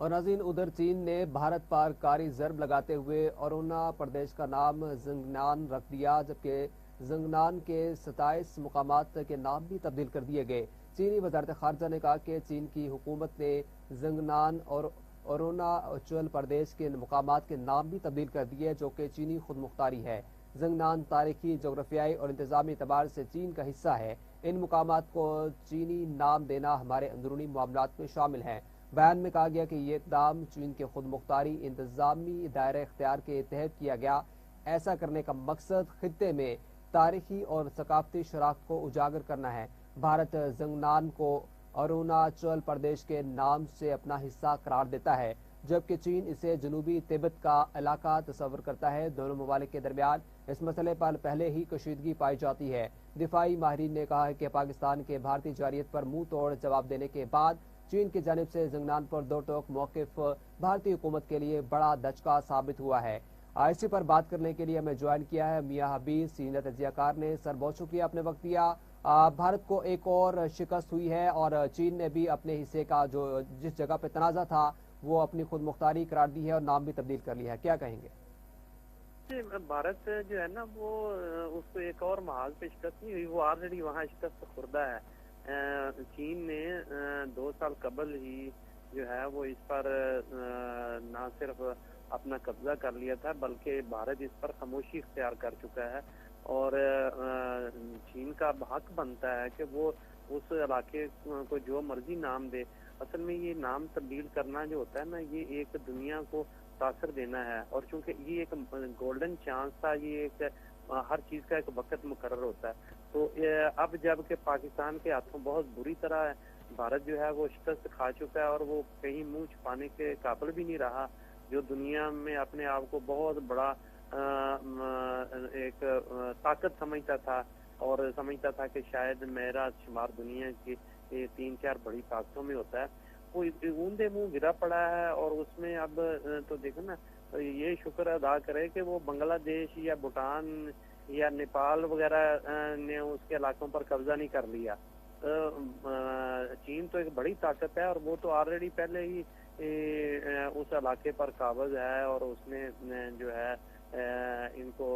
اور नाज़रीन उधर चीन ने भारत पर कारी ज़रब लगाते हुए अरुणा प्रदेश का नाम ज़ंगनान रख दिया, जबकि ज़ंगनान के 27 मुकामात के नाम भी तब्दील कर दिए गए। चीनी वजारत खारजा ने कहा कि चीन की हुकूमत ने ज़ंगनान और अरुणाचल प्रदेश के मुकामात के नाम भी तब्दील कर दिए, जो कि चीनी खुद मुख्तारी है। ज़ंगनान तारीखी, जोग्राफियाई और इंतज़ामी एतबार से चीन का हिस्सा है। इन मुकामात को चीनी नाम देना हमारे अंदरूनी मामलात में शामिल है। बयान में कहा गया कि ये इक़दाम चीन के खुद मुख्तारी इंतज़ामी दायरे इख्तियार के तहत किया गया। ऐसा करने का मकसद खित्ते में तारीखी और सकाफती शराख्त को उजागर करना है। भारत ज़ंगनान को अरुणाचल प्रदेश के नाम से अपना हिस्सा करार देता है, जबकि चीन इसे जनूबी तिब्बत का इलाका तस्वर करता है। दोनों ममालिक के दरमियान इस मसले पर पहले ही कशीदगी पाई जाती है। दिफाई माहिरीन ने कहा है कि पाकिस्तान के भारतीय जारियत पर मुंह तोड़ जवाब देने के बाद चीन की जानिब से ज़ंगनान पर दो टोक मौक़िफ़ भारतीय हुकूमत के लिए बड़ा दचका साबित हुआ है। इसी पर बात करने के लिए हमें ज्वाइन किया है मियां हबीब, सीनियर तजियाकार ने। सर, बहुत शुक्रिया आपने वक्त दिया। भारत को एक और शिकस्त हुई है और चीन ने भी अपने हिस्से का जो जिस जगह पे तनाज़ा था वो अपनी खुद मुख्तारी करार दी है और नाम भी तब्दील कर लिया है, क्या कहेंगे? भारत जो है ना वो उसको एक और महाज पे शिकस्त नहीं हुई, वो ऑलरेडी वहाँ शिकस्त खुर्दा है। चीन ने 2 साल कबल ही जो है वो इस पर ना सिर्फ अपना कब्जा कर लिया था, बल्कि भारत इस पर खामोशी इख्तियार कर चुका है। और चीन का हक बनता है कि वो उस इलाके को जो मर्जी नाम दे। असल में ये नाम तब्दील करना जो होता है ना, ये एक दुनिया को तासर देना है। और चूंकि ये एक गोल्डन चांस था, ये एक हर चीज का एक वक्त मुकर्रर होता है। तो अब जब के पाकिस्तान के हाथों बहुत बुरी तरह भारत जो है वो शिकस्त खा चुका है और वो कहीं मुंह छुपाने के काबिल भी नहीं रहा, जो दुनिया में अपने आप को बहुत बड़ा एक ताकत समझता था और समझता था कि शायद मेरा शुमार दुनिया की 3-4 बड़ी ताकतों में होता है, वो ऊंधे मुंह गिरा पड़ा है। और उसमें अब तो देखो ना, ये शुक्र अदा करे कि वो बांग्लादेश या भूटान या नेपाल वगैरह ने उसके इलाकों पर कब्जा नहीं कर लिया। चीन तो एक बड़ी ताकत है और वो तो ऑलरेडी पहले ही उस इलाके पर काबिज है और उसने जो है इनको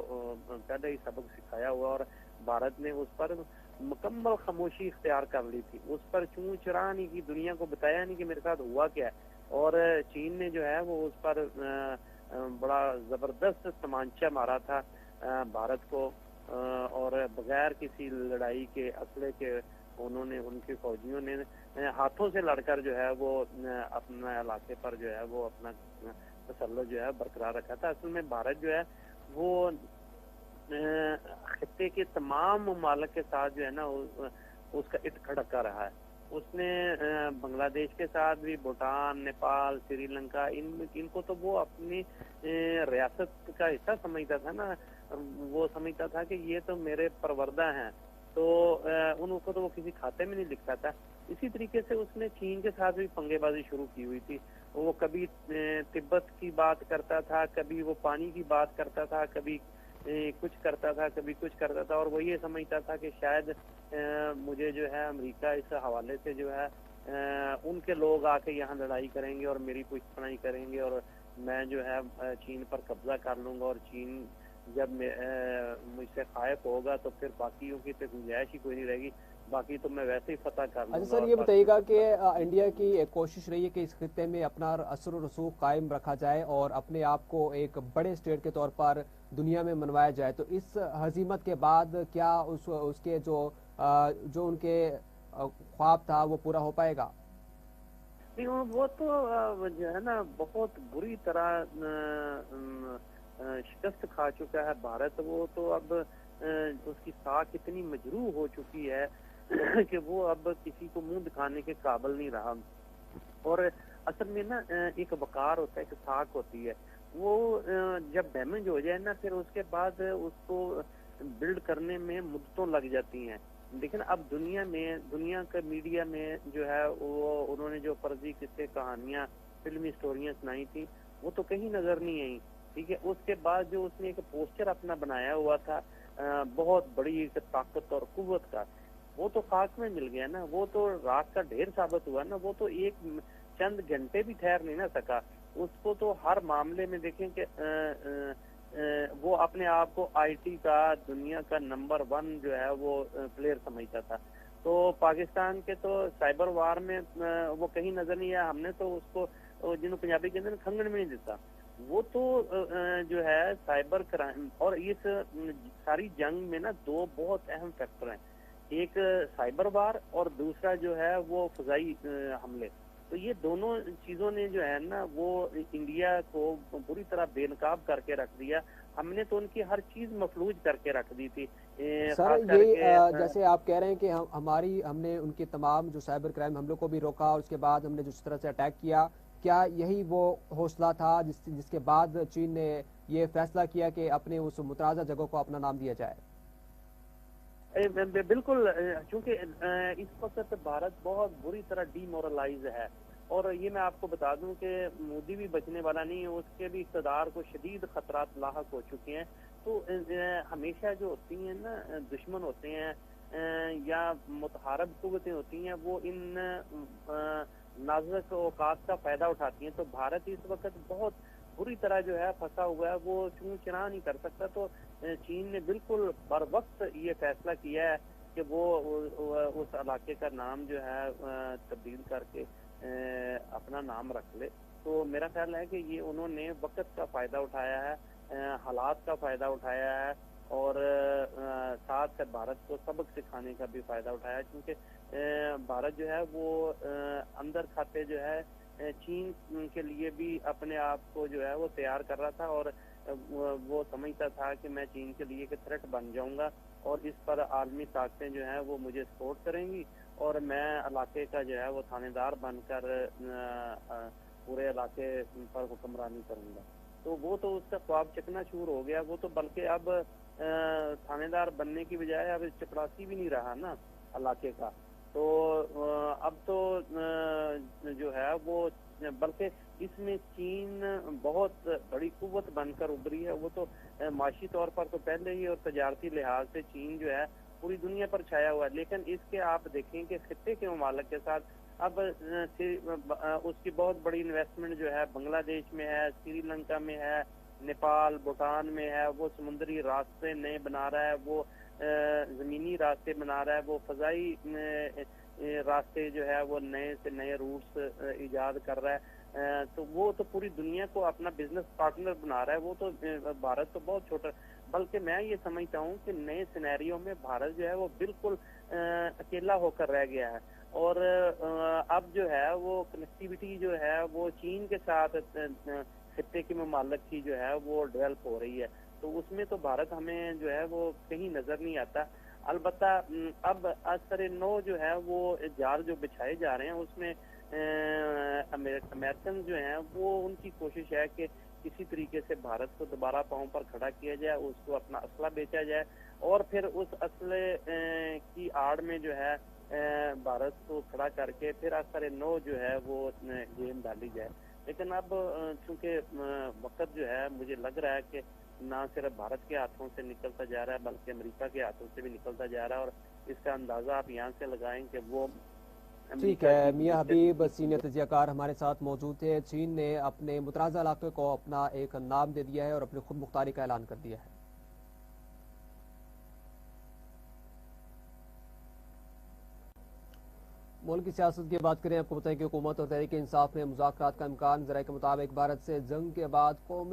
पहले ही सबक सिखाया हुआ। और भारत ने उस पर मुकम्मल खामोशी इख्तियार कर ली थी, उस पर चूं चुरा नहीं की, दुनिया को बताया नहीं कि मेरे साथ हुआ क्या है। और चीन ने जो है वो उस पर बड़ा जबरदस्त तमांचा मारा था भारत को, और बगैर किसी लड़ाई के असले के उन्होंने उनके फौजियों ने हाथों से लड़कर जो है वो अपना इलाके पर जो है वो अपना तसल्लुत जो है बरकरार रखा था। असल में भारत जो है वो खित्ते के तमाम ममालिक के साथ जो है ना उसका इटखड़का रहा है। उसने बांग्लादेश के साथ भी, भूटान, नेपाल, श्रीलंका, इनको तो वो अपनी रियासत का हिस्सा समझता था ना। वो समझता था कि ये तो मेरे परवरदा हैं, तो उनको तो वो किसी खाते में नहीं लिखता था। इसी तरीके से उसने चीन के साथ भी पंगेबाजी शुरू की हुई थी। वो कभी तिब्बत की बात करता था, कभी वो पानी की बात करता था, कभी कुछ करता था, कभी कुछ करता था। और वो ये समझता था कि शायद मुझे जो है अमेरिका इस हवाले से जो है उनके लोग आके यहाँ लड़ाई करेंगे और मेरी पुष्टपनाई करेंगे और मैं जो है चीन पर कब्जा कर लूंगा, और चीन जब मुझसे खायफ होगा तो फिर बाकियों की तो गुंजाइश ही कोई नहीं रहेगी, बाकी तो मैं वैसे ही फतह कर लूंगा। अच्छा सर, ये बताइएगा कि इंडिया की एक कोशिश रही है कि इस खित्ते में अपना असर और रसूख कायम रखा जाए और अपने आप को एक बड़े स्टेट के तौर पर दुनिया में मनवाया जाए, तो इस हजीमत के बाद क्या उसके जो उनके ख्वाब था वो पूरा हो पाएगा? नहीं, वो तो जो है ना बहुत बुरी तरह शिकस्त खा चुका है भारत। वो तो अब उसकी साख इतनी मजरूह हो चुकी है कि वो अब किसी को मुंह दिखाने के काबिल नहीं रहा। और असल में ना एक वकार होता है, एक साख होती है, वो जब डैमेज हो जाए ना फिर उसके बाद उसको बिल्ड करने में मुद्दतों लग जाती हैं। लेकिन अब दुनिया के मीडिया में जो है वो उन्होंने जो फर्जी किस्से, कहानियां, फिल्मी स्टोरियां सुनाई थी, वो तो कहीं नजर नहीं आई। ठीक है, उसके बाद जो उसने एक पोस्टर अपना बनाया हुआ था बहुत बड़ी एक ताकत और कुव्वत का, वो तो खाक में मिल गया ना, वो तो राख का ढेर साबित हुआ ना। वो तो एक चंद घंटे भी ठहर नहीं ना सका। उसको तो हर मामले में देखें कि वो अपने आप को आईटी का दुनिया का नंबर 1 जो है वो प्लेयर समझता था। तो पाकिस्तान के तो साइबर वार में वो कहीं नजर नहीं आया। हमने तो उसको जिन्होंने पंजाबी के अंदर खंगन में नहीं देता। वो तो जो है साइबर क्राइम और इस सारी जंग में ना 2 बहुत अहम फैक्टर हैं। एक साइबर वार और दूसरा जो है वो फजाई हमले। तो ये दोनों चीजों ने जो है ना वो इंडिया को बुरी तरह बेनकाब करके रख दिया। हमने तो उनकी हर चीज मफलूज करके रख दी थी। सर खास ये करके जैसे आप कह रहे हैं कि हमने उनके तमाम जो साइबर क्राइम हमलों को भी रोका और उसके बाद हमने जिस तरह से अटैक किया, क्या यही वो हौसला था जिसके बाद चीन ने ये फैसला किया कि अपने उस मुतराजा जगह को अपना नाम दिया जाए? बिल्कुल, क्योंकि इस वक्त भारत बहुत बुरी तरह डीमोरलाइज है। और ये मैं आपको बता दूं कि मोदी भी बचने वाला नहीं है, उसके भी इक़्तिदार को शदीद खतरात लाहक हो चुके हैं। तो हमेशा जो होती हैं ना दुश्मन होते हैं या मुतहारब कुव्वतें होती हैं, वो इन नाजुक औकात का फायदा उठाती हैं। तो भारत इस वक्त बहुत बुरी तरह जो है फंसा हुआ है, वो चूं चुना नहीं कर सकता। तो चीन ने बिल्कुल बर वक्त ये फैसला किया है कि वो उस इलाके का नाम जो है तब्दील करके अपना नाम रख ले। तो मेरा ख्याल है कि ये उन्होंने वक्त का फायदा उठाया है, हालात का फायदा उठाया है और साथ साथ भारत को सबक सिखाने का भी फायदा उठाया है। क्योंकि भारत जो है वो अंदर खाते जो है चीन के लिए भी अपने आप को जो है वो तैयार कर रहा था और वो समझता था कि मैं चीन के लिए एक थ्रेट बन जाऊंगा और इस पर आलमी ताकतें जो है वो मुझे सपोर्ट करेंगी और मैं इलाके का जो है वो थानेदार बनकर पूरे इलाके पर हुक्मरानी करूंगा। तो वो तो उसका ख्वाब चकनाचूर हो गया। वो तो बल्कि अब थानेदार बनने की बजाय अब चपरासी भी नहीं रहा ना इलाके का। तो अब तो जो है वो बल्कि इसमें चीन बहुत बड़ी कुव्वत बनकर उभरी है। वो तो माशी तौर पर तो पहले ही और तजारती लिहाज से चीन जो है पूरी दुनिया पर छाया हुआ है। लेकिन इसके आप देखें कि खित्ते के ममालिक के साथ अब उसकी बहुत बड़ी इन्वेस्टमेंट जो है बांग्लादेश में है, श्रीलंका में है, नेपाल भूटान में है। वो समुद्री रास्ते नए बना रहा है, वो जमीनी रास्ते बना रहा है, वो फजाई रास्ते जो है वो नए से नए रूट्स इजाद कर रहा है। तो वो तो पूरी दुनिया को अपना बिजनेस पार्टनर बना रहा है। वो तो भारत तो बहुत छोटा, बल्कि मैं ये समझता हूँ कि नए सिनेरियो में भारत जो है वो बिल्कुल अकेला होकर रह गया है। और अब जो है वो कनेक्टिविटी जो है वो चीन के साथ खित्ते के ममालिक की जो है वो डेवलप हो रही है। तो उसमें तो भारत हमें जो है वो कहीं नजर नहीं आता। अलबत्ता अब असर नो जो है वो जाल जो बिछाए जा रहे हैं उसमें अमेरिकन जो हैं वो उनकी कोशिश है कि किसी तरीके से भारत को दोबारा पांव पर खड़ा किया जाए, उसको अपना असला बेचा जाए और फिर उस असले की आड़ में जो है भारत को खड़ा करके फिर असर नो जो है वो गेम डाली जाए। लेकिन अब चूंकि वक्त जो है मुझे लग रहा है कि ना सिर्फ भारत के हाथों से निकलता जा रहा है बल्कि अमेरिका के हाथों से भी निकलता जा रहा है। और इसका अंदाजा आप यहाँ से लगाएं कि वो ठीक है। मियां हबीब सीनियर तजियाकार हमारे साथ मौजूद थे। चीन ने अपने मुतराजा इलाके को अपना एक नाम दे दिया है और अपनी खुद मुख्तारी का ऐलान कर दिया है। मुल्क की सियासत की बात करें, आपको बताएं कि हुकूमत और तहरीक इंसाफ में मुज़ाकरात का इम्कान। ज़राए के मुताबिक भारत से जंग के बाद कौमी